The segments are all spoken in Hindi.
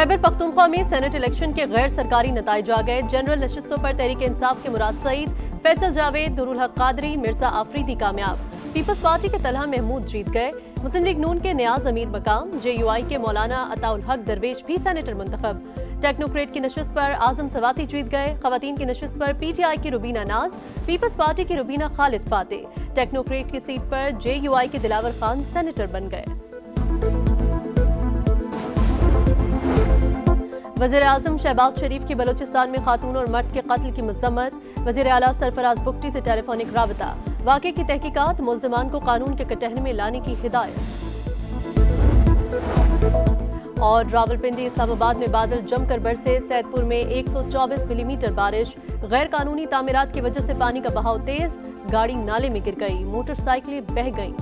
खैबर पख्तूनख्वा में सेनेट इलेक्शन के गैर सरकारी नताइज आ गए। जनरल नशिस्तों पर तहरीक इंसाफ के मुराद सईद, फैसल जावेद, दुरुल हक कादरी, मिर्जा आफरीदी कामयाब। पीपल्स पार्टी के तलहा महमूद जीत गए। मुस्लिम लीग नून के न्याज अमीर मकाम, JUI के मौलाना अताउल हक दरवेश भी सेनेटर मुंतखब। टेक्नोक्रेट की नशिस्त पर आजम सवाती जीत गए। खवातीन की नशिस्त पर PTI की रुबीना नाज, पीपल्स पार्टी की रुबीना खालिद फातेह। टेक्नोक्रेट की सीट पर JUI के दिलावर खान सेनेटर बन गए। वज़ीर आज़म शहबाज शरीफ की बलोचिस्तान में खातून और मर्द के कत्ल की मजम्मत। वज़ीर आला सरफराज बुगटी से टेलीफोनिक राबता। वाक़े की तहकीकात, मुल्ज़िमान को कानून के कटहरे में लाने की हिदायत। और रावलपिंडी इस्लामाबाद में बादल जमकर बरसे। सैदपुर में 124 मिलीमीटर बारिश। गैर कानूनी तामीरात की वजह से पानी का बहाव तेज, गाड़ी नाले में गिर गई, मोटरसाइकिलें बह गईं।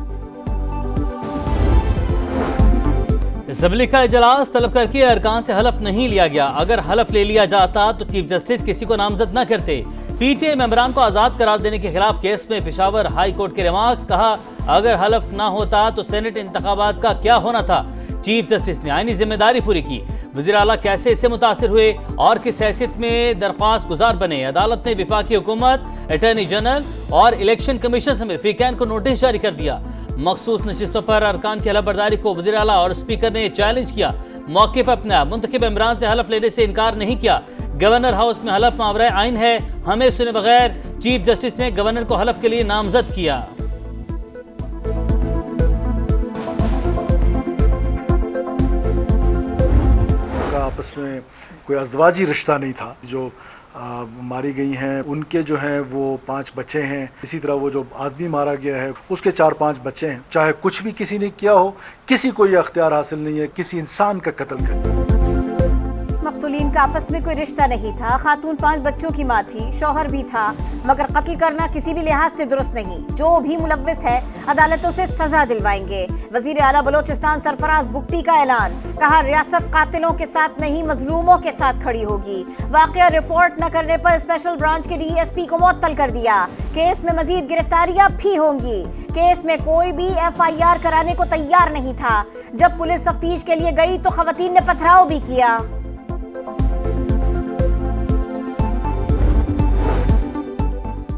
असेंबली का इजलास तलब करके अरकान से हलफ नहीं लिया गया। अगर हलफ ले लिया जाता तो चीफ जस्टिस किसी को नामजद न करते। PTI मेंबरान को आजाद करार देने के खिलाफ केस में पेशावर हाई कोर्ट के रिमार्क्स। कहा अगर हलफ ना होता तो सेनेट इंतखाबात का क्या होना था। चीफ जस्टिस ने आईनी जिम्मेदारी पूरी की। वज़ीर आला कैसे इससे मुतासिर हुए और किस हैसियत में दरख्वास्त गुजार बने। अदालत ने वफाकी हुकूमत, अटॉर्नी जनरल और इलेक्शन कमीशन समेत फरीकैन को नोटिस जारी कर दिया। मखसूस नशिस्तों पर अरकान की हलफबरदारी को वज़ीर आला और स्पीकर ने चैलेंज किया। मौके पर अपना मुंतखब इमरान से हलफ लेने से इनकार नहीं किया। गवर्नर हाउस में हलफ मावरा आइन है, हमें सुने बगैर चीफ जस्टिस ने गवर्नर को हलफ के लिए नामजद किया। आपस में कोई अज़दवाजी रिश्ता नहीं था। जो मारी गई हैं उनके जो हैं वो 5 बच्चे हैं। इसी तरह वो जो आदमी मारा गया है उसके 4-5 बच्चे हैं। चाहे कुछ भी किसी ने किया हो, किसी को यह अख्तियार हासिल नहीं है किसी इंसान का कत्ल करना। मकतूलीन का आपस में कोई रिश्ता नहीं था। खातून 5 बच्चों की माँ थी, शौहर भी था, मगर कत्ल करना किसी भी लिहाज से दुरुस्त नहीं। जो भी मुलव्विस है अदालतों से सजा दिलवाएंगे। वजीर आला बलोचिस्तान सरफराज बुगटी का ऐलान। कहा रियासत कातिलों के साथ नहीं मजलूमों के साथ खड़ी होगी। वाकया रिपोर्ट न करने पर स्पेशल ब्रांच के DSP को मुअत्तल कर दिया। केस में मजीद गिरफ्तारियां भी होंगी। केस में कोई भी FIR कराने को तैयार नहीं था। जब पुलिस तफ्तीश के लिए गई तो खवातीन ने पथराव भी किया।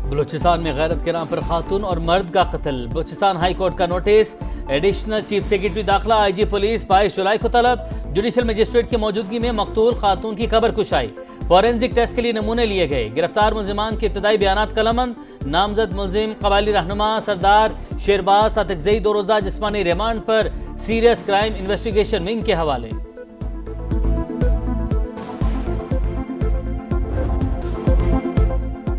बलूचिस्तान में गैरत के नाम पर खातून और मर्द का कत्ल। बलूचिस्तान हाई कोर्ट का नोटिस। एडिशनल चीफ सेक्रेटरी दाखिला IG पुलिस 22 जुलाई को तलब। जुडिशल मजिस्ट्रेट की मौजूदगी में मकतूल खातून की कब्र कुशाई। फॉरेंसिक टेस्ट के लिए नमूने लिए गए। गिरफ्तार मुल्जिमान के इब्तदाई बयानात कलमंद। नामजद मुल्जिम कबायली रहनुमा सरदार शेरबाज सातकजई 2 रोजा जिस्मानी रिमांड पर सीरियस क्राइम इन्वेस्टिगेशन विंग के हवाले।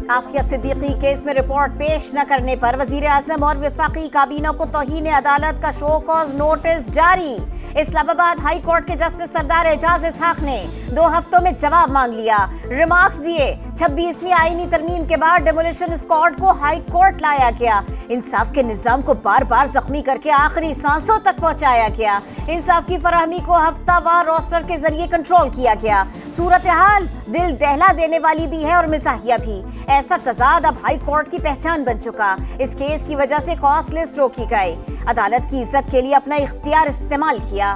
आफिया सिद्दीकी केस में रिपोर्ट पेश न करने पर वजीर आजम और वफाकी काबीना को तौहीन अदालत का शो कॉज नोटिस जारी। इस्लामाबाद हाई कोर्ट के जस्टिस सरदार एजाज इसहाक ने 2 हफ्तों में जवाब मांग लिया, रिमार्क्स दिए। 26वीं आईनी तरमीम के बाद डेमोलिशन स्क्वाड को हाई कोर्ट लाया गया। इंसाफ के निजाम को बार बार जख्मी करके आखिरी सांसों तक पहुंचाया गया। इंसाफ की फराहमी को हफ्तावार रोस्टर के जरिए कंट्रोल किया गया। सूरत हाल दिल दहला देने वाली भी है और मिजाहिया भी। ऐसा तजाद अब हाई कोर्ट की पहचान बन चुका। इस केस की वजह से कॉस्ट लिस्ट रोकी गई। अदालत की इज्जत के लिए अपना इख्तियार इस्तेमाल किया।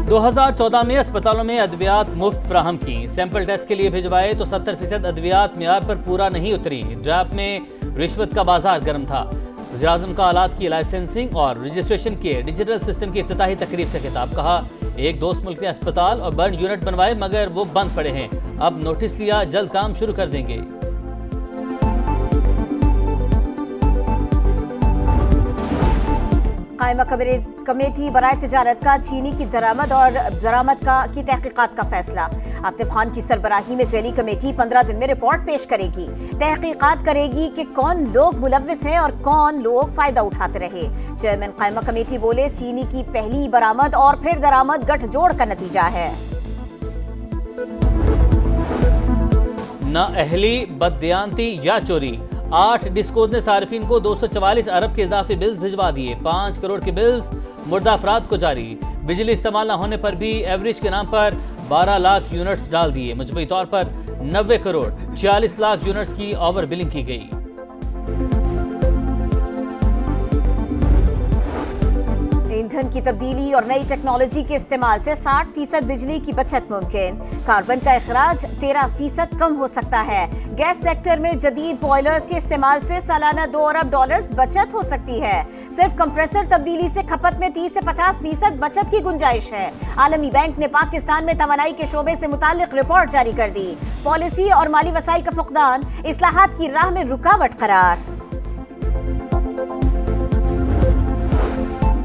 2014 में अस्पतालों में अद्वियात मुफ्त फ्राहम की। सैंपल टेस्ट के लिए भिजवाए तो 70% अद्वियात मियार पर पूरा नहीं उतरी। ड्रैप में रिश्वत का बाजार गर्म था। वज़ीर आज़म का आलात की लाइसेंसिंग और रजिस्ट्रेशन के डिजिटल सिस्टम की इफ्तिताही तकरीब से खिताब। कहा एक दोस्त मुल्क ने अस्पताल और बर्न यूनिट बनवाए मगर वो बंद पड़े हैं। अब नोटिस लिया, जल्द काम शुरू कर देंगे। कायमा कमेटी बराए तिजारत का चीनी की दरामद और दरामद की तहकीकात का फैसला। आतिफ खान की सरबराही में ज़ैली कमेटी 15 दिन में रिपोर्ट पेश करेगी। तहकीकात करेगी कि कौन लोग मुलव्विस हैं और कौन लोग फायदा उठाते रहे। चेयरमैन कायमा कमेटी बोले चीनी की पहली बरामद और फिर दरामद गठजोड़ का नतीजा है। न अहली, बददियानती या चोरी। 8 डिस्कोज ने सार्फिन को 244 अरब के इजाफी बिल्स भिजवा दिए। 5 करोड़ के बिल्स मुर्दा अफराद को जारी। बिजली इस्तेमाल न होने पर भी एवरेज के नाम पर 12 लाख यूनिट्स डाल दिए। मजमूई तौर पर 90 करोड़ 46 लाख यूनिट्स की ओवर बिलिंग की गई। ईंधन की तब्दीली और नई टेक्नोलॉजी के इस्तेमाल से 60% बिजली की बचत मुमकिन। कार्बन का अखराज 13% कम हो सकता है। गैस सेक्टर में जदीद बॉयलर्स के इस्तेमाल से सालाना $2 अरब बचत हो सकती है। सिर्फ कंप्रेसर तब्दीली से खपत में 30 से 50% बचत की गुंजाइश है। आलमी बैंक ने पाकिस्तान में तवानाई के शोबे से मुताल्लिक रिपोर्ट जारी कर दी। पॉलिसी और माली वसाइल का फुकदान इस्लाहात की राह में रुकावट करार।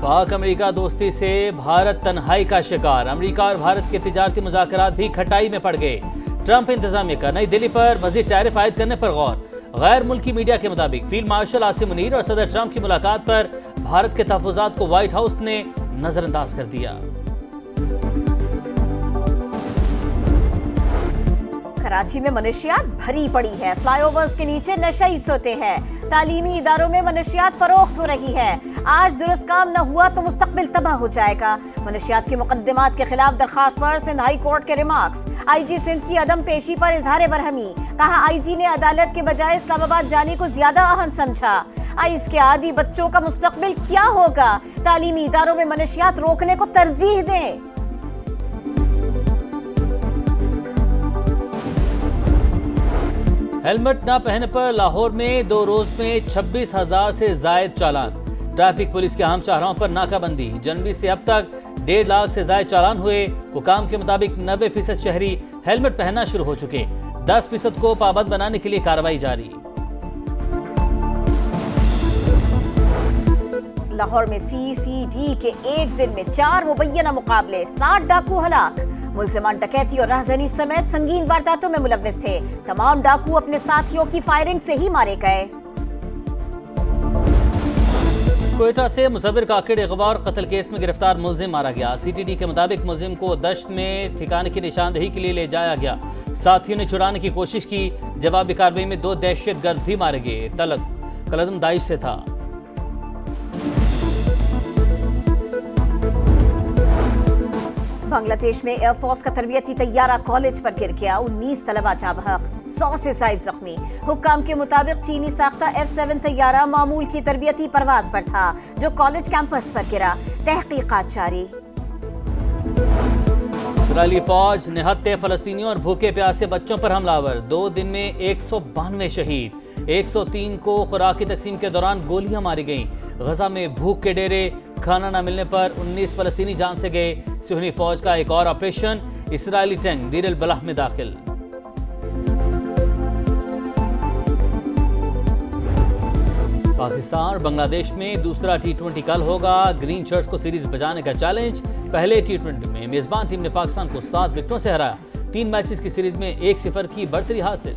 पाक अमेरिका दोस्ती से भारत तन्हाई का शिकार। अमेरिका और भारत के तिजारती मुज़ाकरात भी खटाई में पड़ गए। ट्रंप इंतजामिया का नई दिल्ली पर मजीद टैरिफ आयद करने पर गौर। गैर मुल्की मीडिया के मुताबिक फील्ड मार्शल आसिम मुनीर और सदर ट्रंप की मुलाकात पर भारत के तहफ़्फ़ुज़ात को व्हाइट हाउस ने नजरअंदाज कर दिया। कराची में मनशियात भरी पड़ी है। फ्लाईओवर्स के नीचे नशई सोते हैं। तालीमी इदारों में मनशियात फरोख्त हो रही है। आज दुरुस्त काम न हुआ तो मुस्तकबिल तबाह हो जाएगा। मनशियात के मुकद्दमात के खिलाफ दरखास्त पर सिंध हाई कोर्ट के रिमार्क्स। IG सिंध की अदम पेशी पर इजहार बरहमी। कहा IG ने अदालत के बजाय इस्लामाबाद जाने को ज्यादा अहम समझा। आइस के आदी बच्चों का मुस्तकबिल क्या होगा? तालीमी इदारों में मनशियात रोकने को तरजीह दें। हेलमेट न पहनने पर लाहौर में 2 रोज में 26,000 से जायद चालान। ट्रैफिक पुलिस के अहम शाहराहों पर नाकाबंदी। जनवरी से अब तक 1.5 लाख से जायद चालान हुए। हुकाम के मुताबिक 90% शहरी हेलमेट पहनना शुरू हो चुके। 10% को पाबंद बनाने के लिए कार्रवाई जारी। लाहौर में CCD के एक दिन में 4 मुबैना मुकाबले, 60 डाकू हलाक। मुल्जिमान डकैती और राहज़नी समेत संगीन वारदातों में मुलव्विस थे। तमाम डाकू अपने साथियों की फायरिंग से ही मारे गए। कोयटा से मुसव्विर काकिड़ अगवा और कत्ल केस में गिरफ्तार मुलजिम मारा गया। CTD के मुताबिक मुलजिम को दश्त में ठिकाने की निशानदेही के लिए ले जाया गया। साथियों ने छुड़ाने की कोशिश की। जवाबी कार्रवाई में 2 दहशतगर्द भी मारे गए। तलक कलदम दाइश से था। बांग्लादेश में एयरफोर्स का तरबियती तैयारा कॉलेज पर गिर गया। 19 तलबा जा बहक, 100 से ज्यादा जख्मी। हुक्काम के मुताबिक चीनी साख्ता F-7 तैयारा मामूल की तरबियती परवाज पर था जो कॉलेज कैंपस पर गिरा। तहकीकात जारी। इस्राईली फौज निहत्ते फलस्तीनियों और भूखे प्यासे बच्चों पर हमलावर। 2 दिन में 192 शहीद। 103 को खुराक की तकसीम के दौरान गोलियां मारी गईं। गजा में भूख के डेरे, खाना न मिलने पर 19 फलस्तीनी जान से गए। सुहनी फौज का एक और ऑपरेशन। इस्राईली टैंक दीर अल बलाह में दाखिल। पाकिस्तान और बांग्लादेश में दूसरा T20 कल होगा। ग्रीन शर्ट्स को सीरीज बचाने का चैलेंज। पहले T20 में मेजबान टीम ने पाकिस्तान को 7 विकेटों से हराया। 3 मैचेस की सीरीज में 1-0 की बढ़तरी हासिल।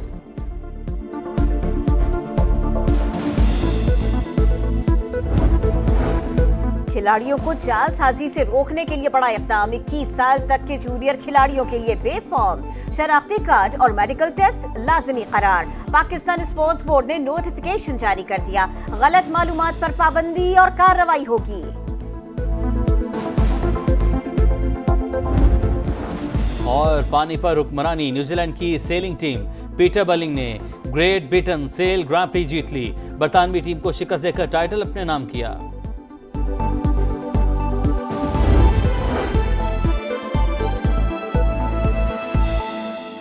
खिलाड़ियों को जालसाजी से रोकने के लिए बड़ा इक़दाम। 21 साल तक के जूनियर खिलाड़ियों के लिए बेफॉर्म शनाख्ती कार्ड और मेडिकल टेस्ट लाजिमी करार। पाकिस्तान स्पोर्ट्स बोर्ड ने नोटिफिकेशन जारी कर दिया। गलत मालूमात पर पाबंदी और कार्रवाई होगी। और पानी पर हुक्मरानी। न्यूजीलैंड की सेलिंग टीम पीटर बलिंग ने ग्रेट ब्रिटेन सेल ग्रां प्री जीत ली। बरतानवी टीम को शिकस्त देकर टाइटल अपने नाम किया।